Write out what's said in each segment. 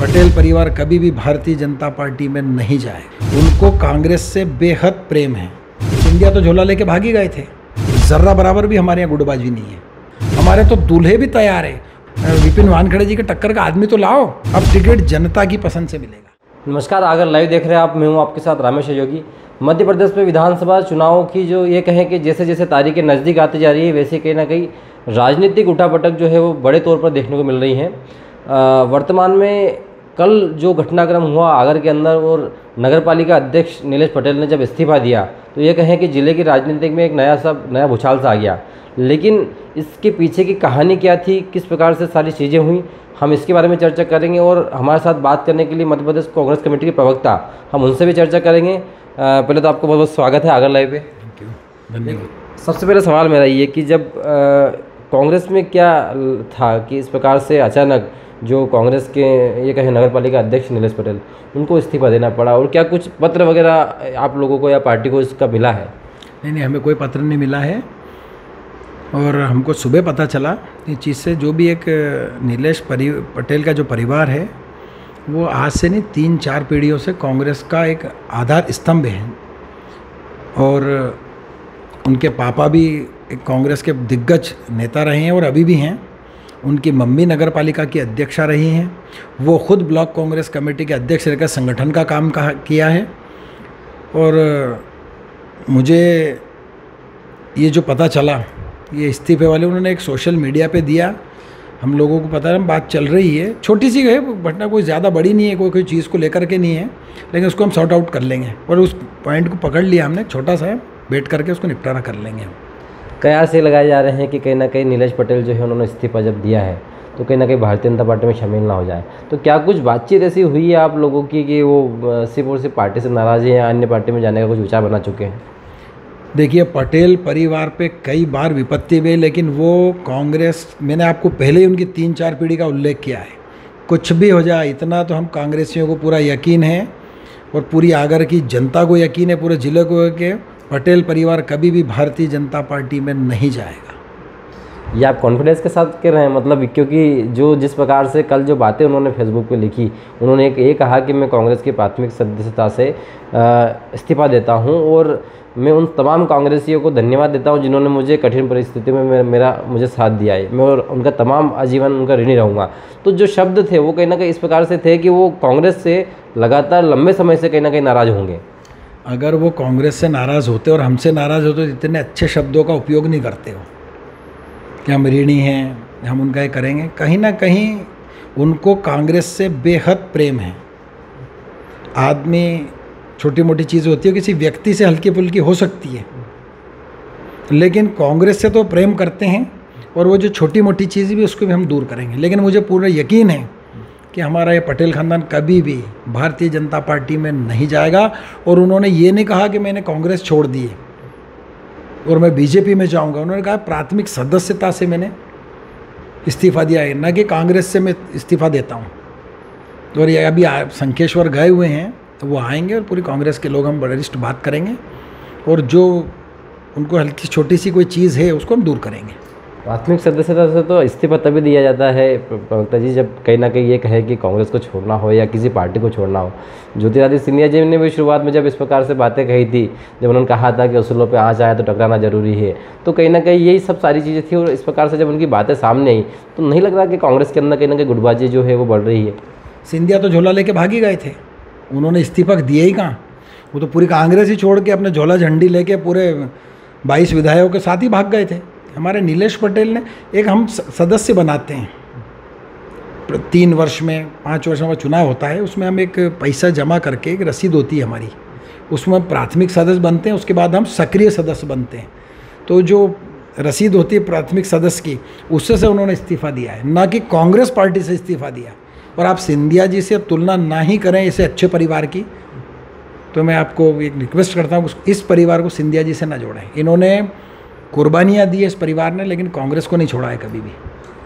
पटेल परिवार कभी भी भारतीय जनता पार्टी में नहीं जाए। उनको कांग्रेस से बेहद प्रेम है। सिंधिया तो झोला लेके भागी गए थे, जर्रा बराबर भी हमारे यहाँ गुटबाजी नहीं है। हमारे तो दूल्हे भी तैयार है। विपिन वानखेड़े जी के टक्कर का आदमी तो लाओ, अब टिकट जनता की पसंद से मिलेगा। नमस्कार, अगर लाइव देख रहे हैं आप, मैं हूं आपके साथ रामेश योगी। मध्य प्रदेश में विधानसभा चुनाव की जो ये कहें कि जैसे जैसे तारीखें नज़दीक आती जा रही है, वैसे कहीं ना कहीं राजनीतिक उठापटक जो है वो बड़े तौर पर देखने को मिल रही है। वर्तमान में कल जो घटनाक्रम हुआ आगर के अंदर और नगर पालिका अध्यक्ष नीलेश पटेल ने जब इस्तीफा दिया, तो ये कहें कि ज़िले की राजनीतिक में एक नया भूचाल सा आ गया। लेकिन इसके पीछे की कहानी क्या थी, किस प्रकार से सारी चीज़ें हुई, हम इसके बारे में चर्चा करेंगे। और हमारे साथ बात करने के लिए मध्य प्रदेश कांग्रेस कमेटी के प्रवक्ता, हम उनसे भी चर्चा करेंगे। पहले तो आपको बहुत बहुत स्वागत है आगर लाइव पे। थैंक यू, धन्यवाद। सबसे पहले सवाल मेरा ये कि जब कांग्रेस में क्या था कि इस प्रकार से अचानक जो कांग्रेस के ये कहें नगर पालिका अध्यक्ष नीलेश पटेल, उनको इस्तीफा देना पड़ा, और क्या कुछ पत्र वगैरह आप लोगों को या पार्टी को इसका मिला है? नहीं, हमें कोई पत्र नहीं मिला है। और हमको सुबह पता चला इस चीज़ से, जो भी एक नीलेश पटेल का जो परिवार है वो आज से नहीं 3-4 पीढ़ियों से कांग्रेस का एक आधार स्तंभ है। और उनके पापा भी एक कांग्रेस के दिग्गज नेता रहे हैं और अभी भी हैं। उनकी मम्मी नगर पालिका की अध्यक्षा रही हैं। वो खुद ब्लॉक कांग्रेस कमेटी के अध्यक्ष रहकर संगठन का काम किया है। और मुझे ये जो पता चला, ये इस्तीफे वाले उन्होंने एक सोशल मीडिया पे दिया, हम लोगों को पता है, बात चल रही है, छोटी सी है घटना, कोई ज़्यादा बड़ी नहीं है, कोई चीज़ को लेकर के नहीं है, लेकिन उसको हम सॉर्ट आउट कर लेंगे। और उस पॉइंट को पकड़ लिया हमने, छोटा सा वेट करके उसको निपटारा कर लेंगे हम। कयास ये लगाए जा रहे हैं कि कहीं ना कहीं नीलेश पटेल जो है उन्होंने इस्तीफा जब दिया है तो कहीं ना कहीं भारतीय जनता पार्टी में शामिल ना हो जाए। तो क्या कुछ बातचीत ऐसी हुई है आप लोगों की कि वो सिर्फ और सिर्फ पार्टी से नाराज़ हैं या अन्य पार्टी में जाने का कुछ विचार बना चुके हैं? देखिए, पटेल परिवार पे कई बार विपत्ति हुई, लेकिन वो कांग्रेस, मैंने आपको पहले ही उनकी 3-4 पीढ़ी का उल्लेख किया है। कुछ भी हो जाए, इतना तो हम कांग्रेसियों को पूरा यकीन है और पूरी आगर की जनता को यकीन है, पूरे ज़िले को, कि पटेल परिवार कभी भी भारतीय जनता पार्टी में नहीं जाएगा। ये आप कॉन्फिडेंस के साथ कह रहे हैं, मतलब क्योंकि जो जिस प्रकार से कल जो बातें उन्होंने फेसबुक पे लिखी, उन्होंने ये कहा कि मैं कांग्रेस की प्राथमिक सदस्यता से इस्तीफा देता हूं और मैं उन तमाम कांग्रेसियों को धन्यवाद देता हूं जिन्होंने मुझे कठिन परिस्थिति में मुझे साथ दिया है, मैं और उनका तमाम आजीवन उनका ऋणी रहूँगा। तो जो शब्द थे वो कहीं ना कहीं इस प्रकार से थे कि वो कांग्रेस से लगातार लंबे समय से कहीं ना कहीं नाराज़ होंगे। अगर वो कांग्रेस से नाराज़ होते और हमसे नाराज़ होते तो इतने अच्छे शब्दों का उपयोग नहीं करते हो कि हम ऋणी हैं, हम उनका ये करेंगे। कहीं ना कहीं उनको कांग्रेस से बेहद प्रेम है। आदमी, छोटी मोटी चीज़ होती है, किसी व्यक्ति से हल्की फुल्की हो सकती है, लेकिन कांग्रेस से तो प्रेम करते हैं। और वो जो छोटी मोटी चीज़ भी, उसको भी हम दूर करेंगे। लेकिन मुझे पूरा यकीन है कि हमारा ये पटेल ख़ानदान कभी भी भारतीय जनता पार्टी में नहीं जाएगा। और उन्होंने ये नहीं कहा कि मैंने कांग्रेस छोड़ दी है और मैं बीजेपी में जाऊंगा। उन्होंने कहा प्राथमिक सदस्यता से मैंने इस्तीफ़ा दिया है, न कि कांग्रेस से मैं इस्तीफ़ा देता हूं। और ये अभी शंखेश्वर गए हुए हैं, तो वो आएंगे और पूरी कांग्रेस के लोग हम वरिष्ठ बात करेंगे और जो उनको हल्की छोटी सी कोई चीज़ है उसको हम दूर करेंगे। प्राथमिक सदस्यता से तो इस्तीफा तभी दिया जाता है प्रवक्ता जी, जब कहीं ना कहीं ये कहे कि कांग्रेस को छोड़ना हो या किसी पार्टी को छोड़ना हो। ज्योतिरादित्य सिंधिया जी ने भी शुरुआत में जब इस प्रकार से बातें कही थी, जब उन्होंने कहा था कि उसूलों पे आँच आए तो टकराना जरूरी है, तो कहीं ना कहीं यही सब सारी चीज़ें थी। और इस प्रकार से जब उनकी बातें सामने आई तो नहीं लग रहा कि कांग्रेस के अंदर कहीं ना कहीं गुटबाजी जो है वो बढ़ रही है? सिंधिया तो झोला लेके भागी गए थे, उन्होंने इस्तीफा दिए ही कहाँ। वो तो पूरी कांग्रेस ही छोड़ के अपने झोला झंडी लेके पूरे 22 विधायकों के साथ ही भाग गए थे। हमारे नीलेश पटेल ने, एक हम सदस्य बनाते हैं 3 वर्ष में, 5 वर्ष में चुनाव होता है, उसमें हम एक पैसा जमा करके एक रसीद होती है हमारी, उसमें हम प्राथमिक सदस्य बनते हैं, उसके बाद हम सक्रिय सदस्य बनते हैं। तो जो रसीद होती है प्राथमिक सदस्य की, उससे से उन्होंने इस्तीफ़ा दिया है, ना कि कांग्रेस पार्टी से इस्तीफ़ा दिया। और आप सिंधिया जी से तुलना ना ही करें इसे अच्छे परिवार की। तो मैं आपको एक रिक्वेस्ट करता हूँ, इस परिवार को सिंधिया जी से ना जोड़ें। इन्होंने कुर्बानियाँ दी है इस परिवार ने, लेकिन कांग्रेस को नहीं छोड़ा है कभी भी।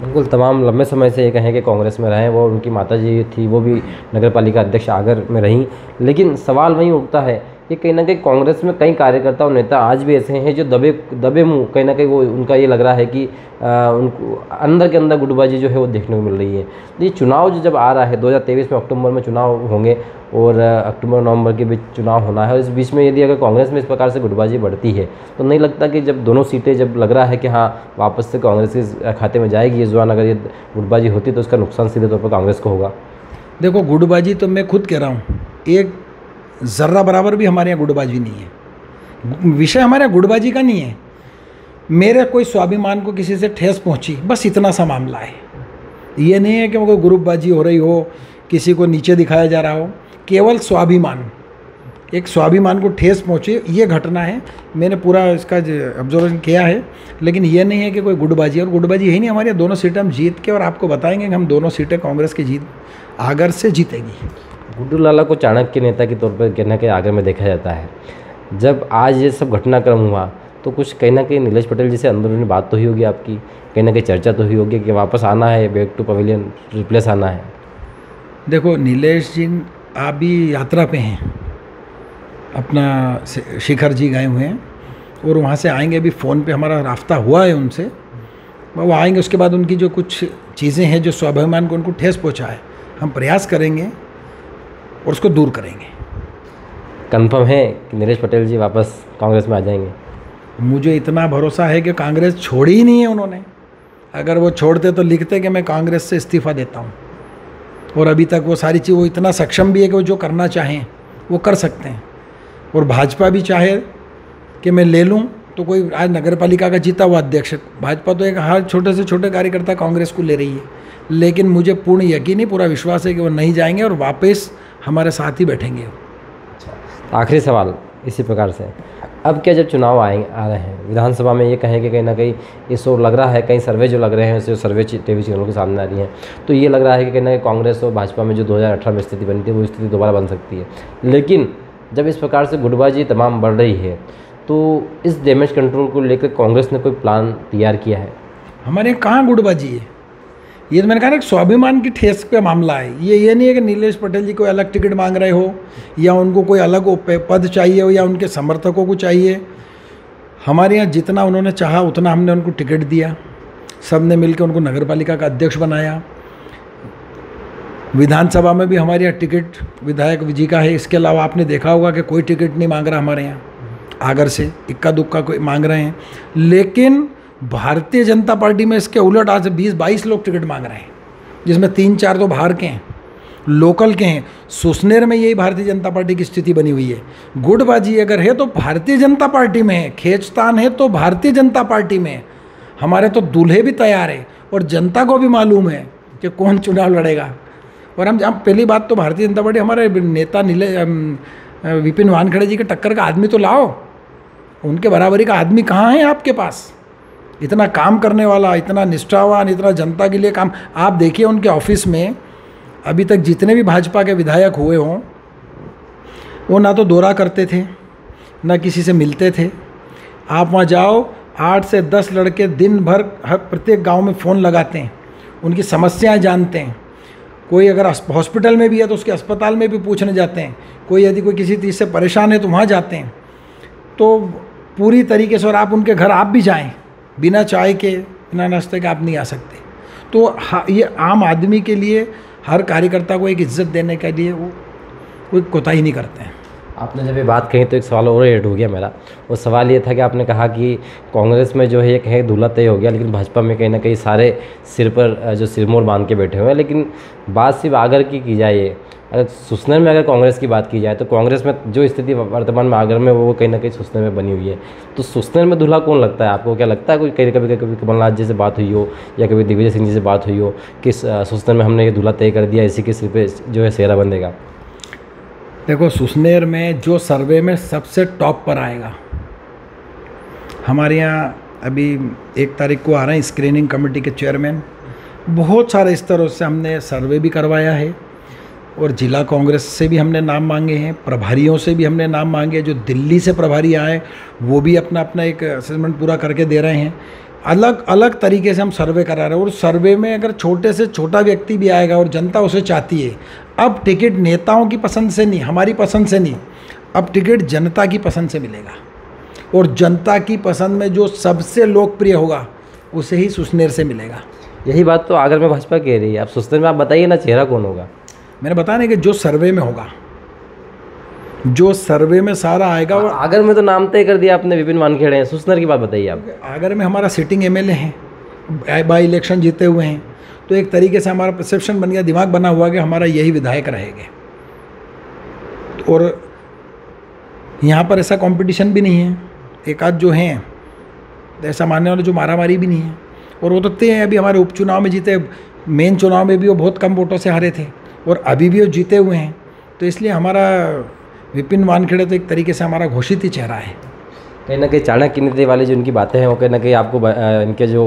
बिल्कुल, तमाम लंबे समय से ये कहें कि कांग्रेस में रहें। वो उनकी माता जी थी, वो भी नगर पालिका अध्यक्ष आगर में रहीं। लेकिन सवाल वहीं उठता है ये कहीं ना कहीं कांग्रेस में कई कार्यकर्ता और नेता आज भी ऐसे हैं जो दबे मुंह कहीं ना कहीं वो उनका ये लग रहा है कि उनको अंदर के अंदर गुटबाजी जो है वो देखने को मिल रही है। ये चुनाव जो जब आ रहा है 2023 में अक्टूबर में चुनाव होंगे और अक्टूबर नवंबर के बीच चुनाव होना है, और इस बीच में यदि अगर कांग्रेस में इस प्रकार से गुटबाजी बढ़ती है तो नहीं लगता कि जब दोनों सीटें जब लग रहा है कि हाँ वापस से कांग्रेस के खाते में जाएगी इस दौरान, अगर ये गुटबाजी होती तो उसका नुकसान सीधे तौर पर कांग्रेस को होगा? देखो, गुटबाजी तो मैं खुद कह रहा हूँ, एक ज़र्रा बराबर भी हमारे यहाँ गुटबाजी नहीं है। विषय हमारे यहाँ गुटबाजी का नहीं है, मेरे कोई स्वाभिमान को किसी से ठेस पहुँची, बस इतना सा मामला है। ये नहीं है कि कोई ग्रुपबाजी हो रही हो, किसी को नीचे दिखाया जा रहा हो, केवल स्वाभिमान, एक स्वाभिमान को ठेस पहुँचे, ये घटना है। मैंने पूरा इसका ऑब्जर्वेशन किया है, लेकिन ये नहीं है कि कोई गुटबाजी, और गुटबाजी है ही नहीं। हमारे यहाँ दोनों सीटें हम जीत के, और आपको बताएंगे कि हम दोनों सीटें कांग्रेस की जीत आगर से जीतेगी। गुड्डू लाला को चाणक्य नेता के तौर पर कहीं ना कहीं आगर में देखा जाता है। जब आज ये सब घटनाक्रम हुआ तो कुछ कहीं ना कहीं नीलेश पटेल जी से अंदरूनी बात तो हुई होगी आपकी, कहीं ना कहीं चर्चा तो हुई होगी कि वापस आना है, बैक टू पवेलियन रिप्लेस आना है? देखो, नीलेश जी अभी यात्रा पे हैं, अपना शिखर जी गए हुए हैं और वहाँ से आएंगे। अभी फ़ोन पे हमारा राब्ता हुआ है उनसे, वो आएंगे। उसके बाद उनकी जो कुछ चीज़ें हैं जो स्वाभिमान को उनको ठेस पहुँचा है, हम प्रयास करेंगे और उसको दूर करेंगे। कंफर्म है कि नीलेश पटेल जी वापस कांग्रेस में आ जाएंगे? मुझे इतना भरोसा है कि कांग्रेस छोड़ी ही नहीं है उन्होंने। अगर वो छोड़ते तो लिखते कि मैं कांग्रेस से इस्तीफ़ा देता हूँ, और अभी तक वो सारी चीज़, वो इतना सक्षम भी है कि वो जो करना चाहें वो कर सकते हैं। और भाजपा भी चाहे कि मैं ले लूँ तो कोई, आज नगर पालिका का जीता हुआ अध्यक्ष, भाजपा तो एक हर छोटे से छोटे कार्यकर्ता कांग्रेस को ले रही है, लेकिन मुझे पूर्ण यकीन है, पूरा विश्वास है कि वो नहीं जाएंगे और वापस हमारे साथ ही बैठेंगे। आखिरी सवाल इसी प्रकार से, अब क्या जब चुनाव आ रहे हैं विधानसभा में, ये कहें कि कहीं ना कहीं इस ओर लग रहा है, कई सर्वे जो लग रहे हैं, जो सर्वे टीवी चैनलों के सामने आ रही हैं, तो ये लग रहा है कि कहीं ना कहीं कांग्रेस और भाजपा में जो 2018 में स्थिति बनी थी वो स्थिति दोबारा बन सकती है। लेकिन जब इस प्रकार से गुटबाजी तमाम बढ़ रही है तो इस डैमेज कंट्रोल को लेकर कांग्रेस ने कोई प्लान तैयार किया है? हमारे यहाँ कहाँ गुटबाजी है, ये तो मैंने कहा ना, एक स्वाभिमान की ठेस पे मामला है। ये नहीं है कि नीलेश पटेल जी कोई अलग टिकट मांग रहे हो, या उनको कोई अलग पद चाहिए हो, या उनके समर्थकों को चाहिए। हमारे यहाँ जितना उन्होंने चाहा उतना हमने उनको टिकट दिया, सब ने मिलकर उनको नगर पालिका का अध्यक्ष बनाया। विधानसभा में भी हमारे यहाँ टिकट विधायक जी का है। इसके अलावा आपने देखा होगा कि कोई टिकट नहीं मांग रहा हमारे यहाँ, आगर से इक्का दुक्का कोई मांग रहे हैं। लेकिन भारतीय जनता पार्टी में इसके उलट आज 20-22 लोग टिकट मांग रहे हैं, जिसमें 3-4 तो बाहर के हैं, लोकल के हैं। सुसनेर में यही भारतीय जनता पार्टी की स्थिति बनी हुई है। गुटबाजी अगर है तो भारतीय जनता पार्टी में है, खींचतान है तो भारतीय जनता पार्टी में है। हमारे तो दूल्हे भी तैयार है और जनता को भी मालूम है कि कौन चुनाव लड़ेगा। और हम पहली बात तो भारतीय जनता पार्टी, हमारे नेता विपिन वानखेड़े जी के टक्कर का आदमी तो लाओ, उनके बराबरी का आदमी कहाँ है आपके पास? इतना काम करने वाला, इतना निष्ठावान, इतना जनता के लिए काम। आप देखिए उनके ऑफिस में अभी तक जितने भी भाजपा के विधायक हुए हों, वो ना तो दौरा करते थे, ना किसी से मिलते थे। आप वहाँ जाओ, 8 से 10 लड़के दिन भर हर प्रत्येक गांव में फ़ोन लगाते हैं, उनकी समस्याएं जानते हैं। कोई अगर हॉस्पिटल में भी है तो उसके अस्पताल में भी पूछने जाते हैं। कोई यदि कोई किसी चीज़ से परेशान है तो वहाँ जाते हैं। तो पूरी तरीके से, और आप उनके घर आप भी जाएं, बिना चाय के, बिना नाश्ते के आप नहीं आ सकते। तो ये आम आदमी के लिए, हर कार्यकर्ता को एक इज्जत देने के लिए वो कोई कोताही नहीं करते हैं। आपने जब ये बात कही तो एक सवाल और ऐड हो गया मेरा। वो सवाल ये था कि आपने कहा कि कांग्रेस में जो है ये कहीं दूल्हा तय हो गया, लेकिन भाजपा में कहीं ना कहीं सारे सिर पर जो सिरमौर बांध के बैठे हुए हैं। लेकिन बात सिर्फ आगर की जाए, अगर सुसनेर में अगर कांग्रेस की बात की जाए तो कांग्रेस में जो स्थिति वर्तमान में आगर में वो कहीं ना कहीं सुसनेर में बनी हुई है। तो सुसनेर में दूल्हा कौन लगता है आपको? क्या लगता है कोई कभी कमलनाथ जी से बात हुई हो या कभी दिग्विजय सिंह जी से बात हुई हो कि सुसनेर में हमने ये दूल्हा तय कर दिया, इसी के सिर पे जो है सेहरा बंधेगा? देखो, सुसनेर में जो सर्वे में सबसे टॉप पर आएगा, हमारे यहाँ अभी 1 तारीख को आ रहे हैं स्क्रीनिंग कमेटी के चेयरमैन। बहुत सारे स्तरों से हमने सर्वे भी करवाया है, और जिला कांग्रेस से भी हमने नाम मांगे हैं, प्रभारियों से भी हमने नाम मांगे। जो दिल्ली से प्रभारी आए वो भी अपना अपना एक असेसमेंट पूरा करके दे रहे हैं। अलग अलग तरीके से हम सर्वे करा रहे हैं। और सर्वे में अगर छोटे से छोटा व्यक्ति भी आएगा और जनता उसे चाहती है, अब टिकट नेताओं की पसंद से नहीं, हमारी पसंद से नहीं, अब टिकट जनता की पसंद से मिलेगा। और जनता की पसंद में जो सबसे लोकप्रिय होगा उसे ही सुसनेर से मिलेगा। यही बात तो आगर में भाजपा कह रही है। अब सुसनेर में आप बताइए ना, चेहरा कौन होगा? मैंने बताया ना कि जो सर्वे में होगा, जो सर्वे में सारा आएगा। और आगर में तो नाम तय कर दिया आपने, विपिन वानखेड़े हैं। सुसनेर की बात बताइए आप। आगर में हमारा सिटिंग एमएलए हैं, बाई इलेक्शन जीते हुए हैं, तो एक तरीके से हमारा परसेप्शन बन गया, दिमाग बना हुआ कि हमारा यही विधायक रहेंगे। और यहाँ पर ऐसा कंपटीशन भी नहीं है, एक आध जो हैं ऐसा मानने वाले जो मारामारी भी नहीं है। और वो तो तय हैं, अभी हमारे उपचुनाव में जीते, मेन चुनाव में भी वो बहुत कम वोटों से हारे थे और अभी भी वो जीते हुए हैं। तो इसलिए हमारा विपिन वानखेड़े तो एक तरीके से हमारा घोषित ही चेहरा है। कहीं ना कहीं चाणक्य नीति वाली जो उनकी बातें हैं वो कहीं ना कहीं आपको इनके जो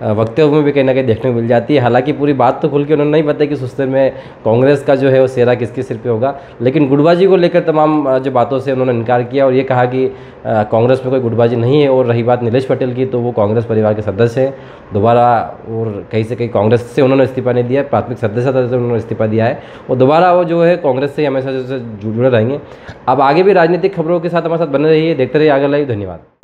वक्तव्य में भी कहीं ना कहीं देखने को मिल जाती है। हालांकि पूरी बात तो खुल के उन्होंने नहीं बताया कि सुसनेर में कांग्रेस का जो है वो सेहरा किसके सिर पे होगा, लेकिन गुटबाजी को लेकर तमाम जो बातों से उन्होंने इनकार किया और ये कहा कि कांग्रेस में कोई गुटबाजी नहीं है। और रही बात नीलेश पटेल की, तो वो कांग्रेस परिवार के सदस्य हैं दोबारा, और कहीं से कहीं कांग्रेस से उन्होंने इस्तीफा नहीं दिया, प्राथमिक सदस्यता से उन्होंने इस्तीफा दिया है और दोबारा वो जो है कांग्रेस से हमेशा जुड़े रहेंगे। अब आगे भी राजनीतिक खबरों के साथ हमारे साथ बने रहिए, देखते रहिए आगे लाइव। धन्यवाद।